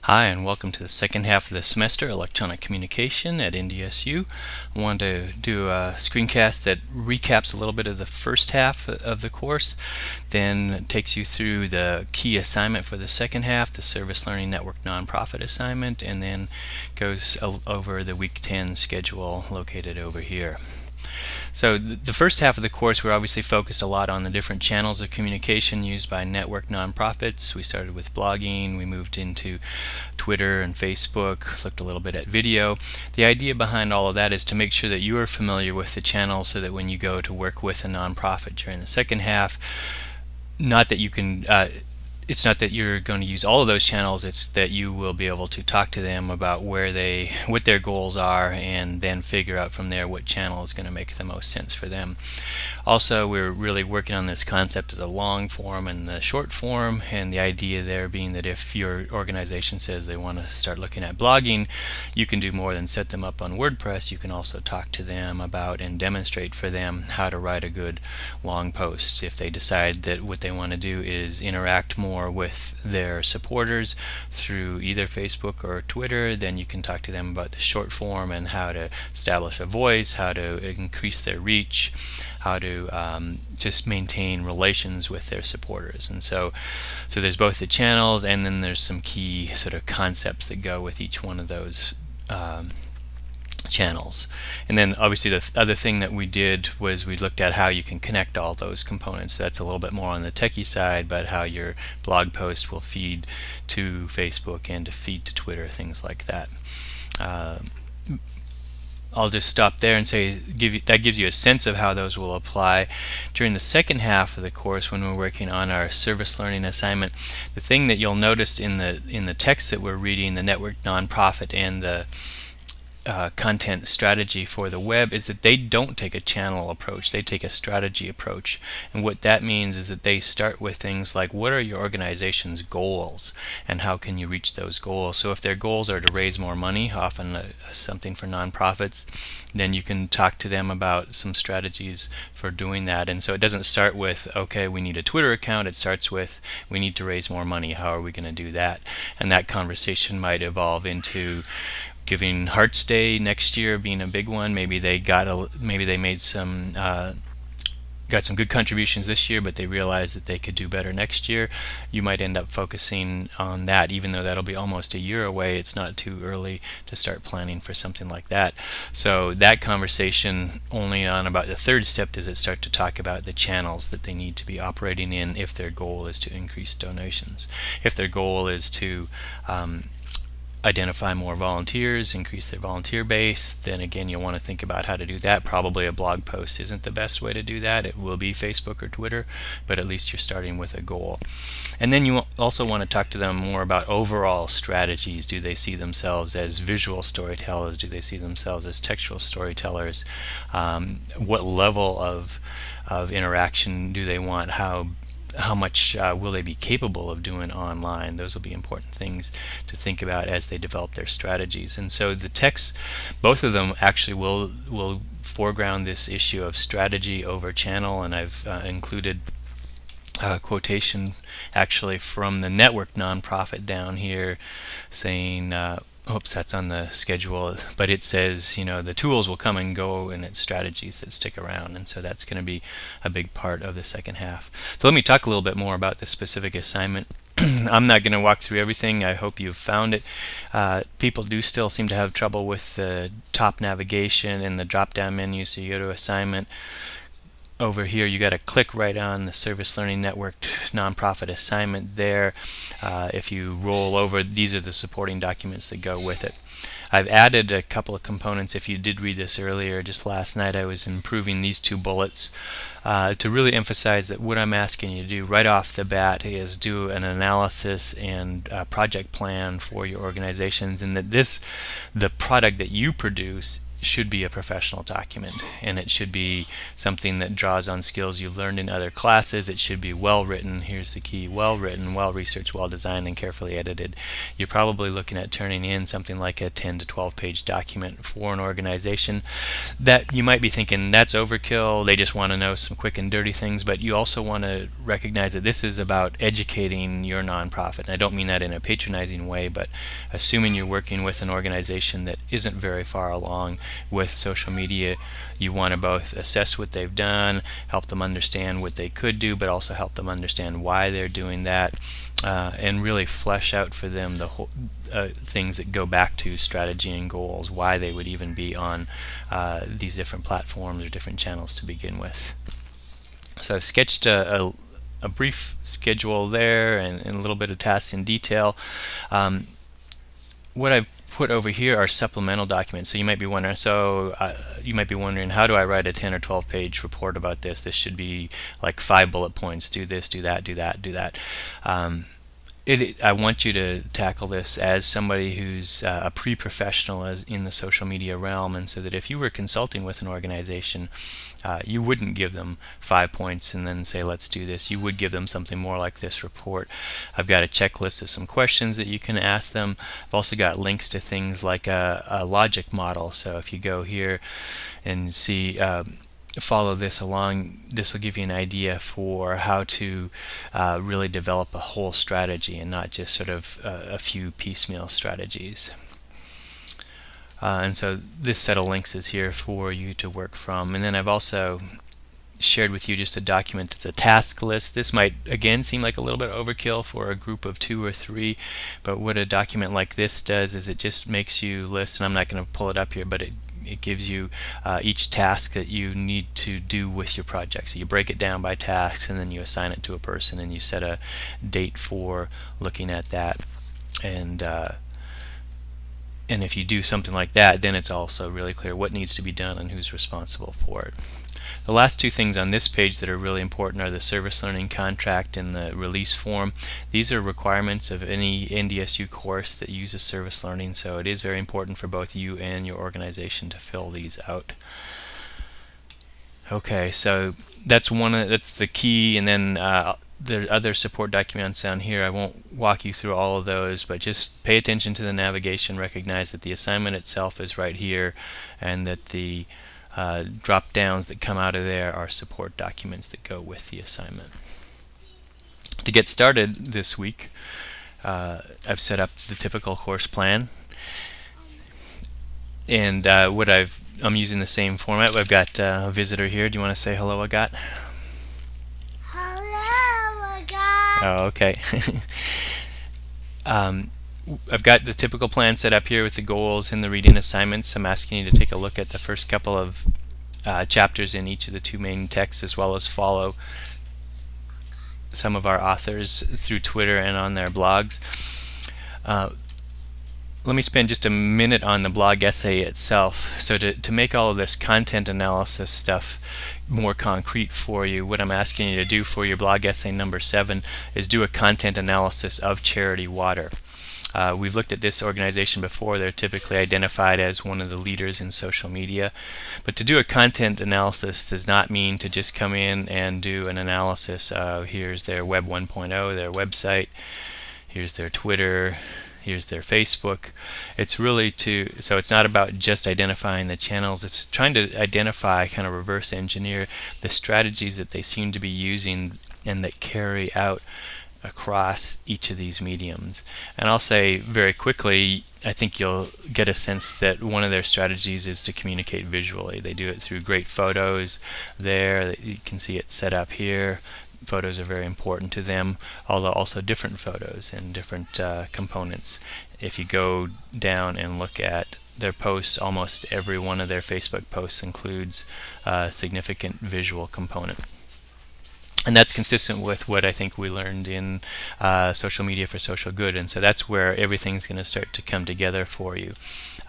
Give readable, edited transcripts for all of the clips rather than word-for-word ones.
Hi, and welcome to the second half of the semester, Electronic Communication at NDSU. I wanted to do a screencast that recaps a little bit of the first half of the course, then takes you through the key assignment for the second half, the Service Learning Network Nonprofit assignment, and then goes over the Week 10 schedule located over here. So the first half of the course, we're obviously focused a lot on the different channels of communication used by network nonprofits. We started with blogging, we moved into Twitter and Facebook, looked a little bit at video. The idea behind all of that is to make sure that you are familiar with the channels so that when you go to work with a nonprofit during the second half, not that you can it's not that you're going to use all of those channels, it's that you will be able to talk to them about what their goals are, and then figure out from there what channel is going to make the most sense for them. Also, we're really working on this concept of the long form and the short form, and the idea there being that if your organization says they want to start looking at blogging, you can do more than set them up on WordPress. You can also talk to them about and demonstrate for them how to write a good long post. If they decide that what they want to do is interact more with their supporters through either Facebook or Twitter, then you can talk to them about the short form and how to establish a voice, how to increase their reach, how to just maintain relations with their supporters. And so there's both the channels, and then there's some key sort of concepts that go with each one of those channels. And then obviously the other thing that we did was we looked at how you can connect all those components. So that's a little bit more on the techie side, but how your blog post will feed to Facebook and to feed to Twitter, things like that. I'll just stop there and say that gives you a sense of how those will apply. During the second half of the course, when we're working on our service learning assignment, the thing that you'll notice in the text that we're reading, the network nonprofit and the content strategy for the web, is that they don't take a channel approach, they take a strategy approach. And what that means is that they start with things like, what are your organization's goals and how can you reach those goals? So if their goals are to raise more money, often something for nonprofits, then you can talk to them about some strategies for doing that. And so it doesn't start with, okay, we need a Twitter account. It starts with, we need to raise more money. How are we going to do that? And that conversation might evolve into Giving Hearts Day next year being a big one. Maybe they made some got some good contributions this year, but they realized that they could do better next year. You might end up focusing on that, even though that'll be almost a year away. It's not too early to start planning for something like that. So that conversation, only on about the third step does it start to talk about the channels that they need to be operating in if their goal is to increase donations. If their goal is to identify more volunteers, increase their volunteer base, then again you'll want to think about how to do that. Probably a blog post isn't the best way to do that. It will be Facebook or Twitter, but at least you're starting with a goal. And then you also want to talk to them more about overall strategies. Do they see themselves as visual storytellers? Do they see themselves as textual storytellers? What level of interaction do they want? How much will they be capable of doing online? Those will be important things to think about as they develop their strategies. And so the texts, both of them actually will foreground this issue of strategy over channel, and I've included a quotation actually from the network nonprofit down here saying, oops, that's on the schedule, but it says, the tools will come and go, and it's strategies that stick around. And so that's going to be a big part of the second half. So let me talk a little bit more about the specific assignment. I'm not going to walk through everything. I hope you've found it. People do still seem to have trouble with the top navigation and the drop-down menu, so you go to assignment. Over here you got to click right on the Service Learning Network Nonprofit assignment there. If you roll over, these are the supporting documents that go with it. I've added a couple of components. If you did read this earlier, just last night I was improving these two bullets to really emphasize that what I'm asking you to do right off the bat is do an analysis and project plan for your organizations, and that the product that you produce should be a professional document, and it should be something that draws on skills you've learned in other classes. It should be well written. Here's the key: well written, well researched, well designed, and carefully edited. You're probably looking at turning in something like a 10 to 12 page document for an organization that you might be thinking that's overkill, they just want to know some quick and dirty things, but you also want to recognize that this is about educating your nonprofit. And I don't mean that in a patronizing way, but assuming you're working with an organization that isn't very far along with social media, you want to both assess what they've done, help them understand what they could do, but also help them understand why they're doing that, and really flesh out for them the whole things that go back to strategy and goals, why they would even be on these different platforms or different channels to begin with. So I've sketched a brief schedule there and a little bit of tasks in detail. What I've put over here are supplemental documents. So you might be wondering, how do I write a 10 or 12 page report about this? This should be like 5 bullet points. Do this, do that, do that, do that. I want you to tackle this as somebody who's a pre-professional in the social media realm, and so that if you were consulting with an organization, you wouldn't give them 5 points and then say, let's do this. You would give them something more like this report. I've got a checklist of some questions that you can ask them. I've also got links to things like a logic model. So if you go here and see, follow this along, this will give you an idea for how to really develop a whole strategy and not just sort of a few piecemeal strategies. And so this set of links is here for you to work from. And then I've also shared with you just a document that's a task list. This might again seem like a little bit overkill for a group of 2 or 3, but what a document like this does is it just makes you list, and I'm not going to pull it up here, but it gives you each task that you need to do with your project. So you break it down by tasks, and then you assign it to a person, and you set a date for looking at that. And if you do something like that, then it's also really clear what needs to be done and who's responsible for it. The last 2 things on this page that are really important are the service learning contract and the release form. These are requirements of any NDSU course that uses service learning, so it is very important for both you and your organization to fill these out. Okay, so that's the key, and then the other support documents down here. I won't walk you through all of those, but just pay attention to the navigation, recognize that the assignment itself is right here, and that the drop downs that come out of there are support documents that go with the assignment. To get started this week, I've set up the typical course plan, and I'm using the same format. I've got a visitor here. Do you want to say hello, Agat? Hello, Agat. Oh, okay. I've got the typical plan set up here with the goals and the reading assignments. I'm asking you to take a look at the first couple of chapters in each of the 2 main texts, as well as follow some of our authors through Twitter and on their blogs. Let me spend just a minute on the blog essay itself. So to make all of this content analysis stuff more concrete for you, what I'm asking you to do for your blog essay number 7 is do a content analysis of Charity Water. We've looked at this organization before. They're typically identified as one of the leaders in social media. But to do a content analysis does not mean to just come in and do an analysis of here's their Web 1.0, their website, here's their Twitter, here's their Facebook. It's really so it's not about just identifying the channels. It's trying to identify, kind of reverse engineer the strategies that they seem to be using and that carry out across each of these mediums. And I'll say very quickly, I think you'll get a sense that one of their strategies is to communicate visually. They do it through great photos there. You can see it set up here. Photos are very important to them, although also different photos and different components. If you go down and look at their posts, almost every one of their Facebook posts includes a significant visual component. And that's consistent with what I think we learned in Social Media for Social Good. And so that's where everything's going to start to come together for you,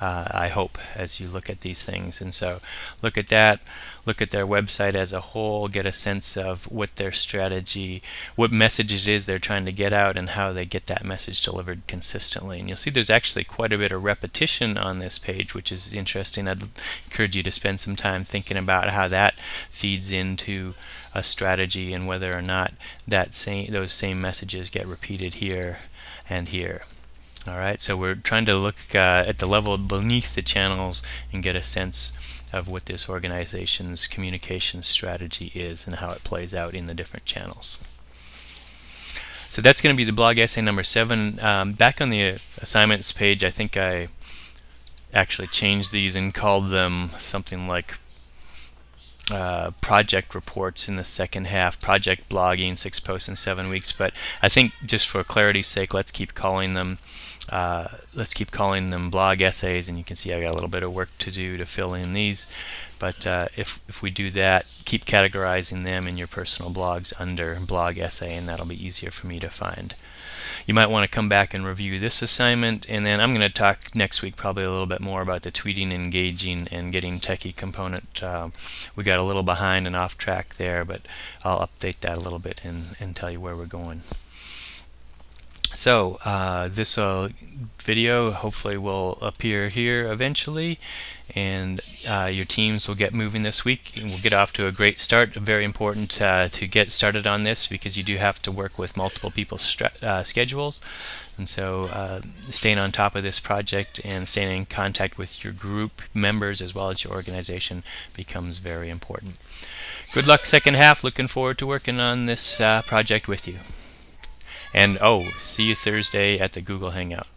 I hope, as you look at these things. And so look at that, look at their website as a whole, get a sense of what their strategy, what message it is they're trying to get out, and how they get that message delivered consistently. And you'll see there's actually quite a bit of repetition on this page, which is interesting. I'd encourage you to spend some time thinking about how that feeds into a strategy and whether or not those same messages get repeated here and here. Alright, so we're trying to look at the level beneath the channels and get a sense of what this organization's communication strategy is and how it plays out in the different channels. So that's going to be the blog essay number 7. Back on the assignments page, I think I actually changed these and called them something like project reports in the second half, project blogging, 6 posts in 7 weeks. But I think just for clarity's sake, let's keep calling them blog essays. And you can see I got a little bit of work to do to fill in these. But if we do that, keep categorizing them in your personal blogs under blog essay, and that'll be easier for me to find. You might want to come back and review this assignment, and then I'm going to talk next week probably a little bit more about the tweeting, engaging, and getting techie component. We got a little behind and off track there, but I'll update that a little bit and tell you where we're going. So this video hopefully will appear here eventually, and your teams will get moving this week, and we'll get off to a great start. Very important to get started on this, because you do have to work with multiple people's schedules, and so staying on top of this project and staying in contact with your group members as well as your organization becomes very important. Good luck second half. Looking forward to working on this project with you. And see you Thursday at the Google Hangout.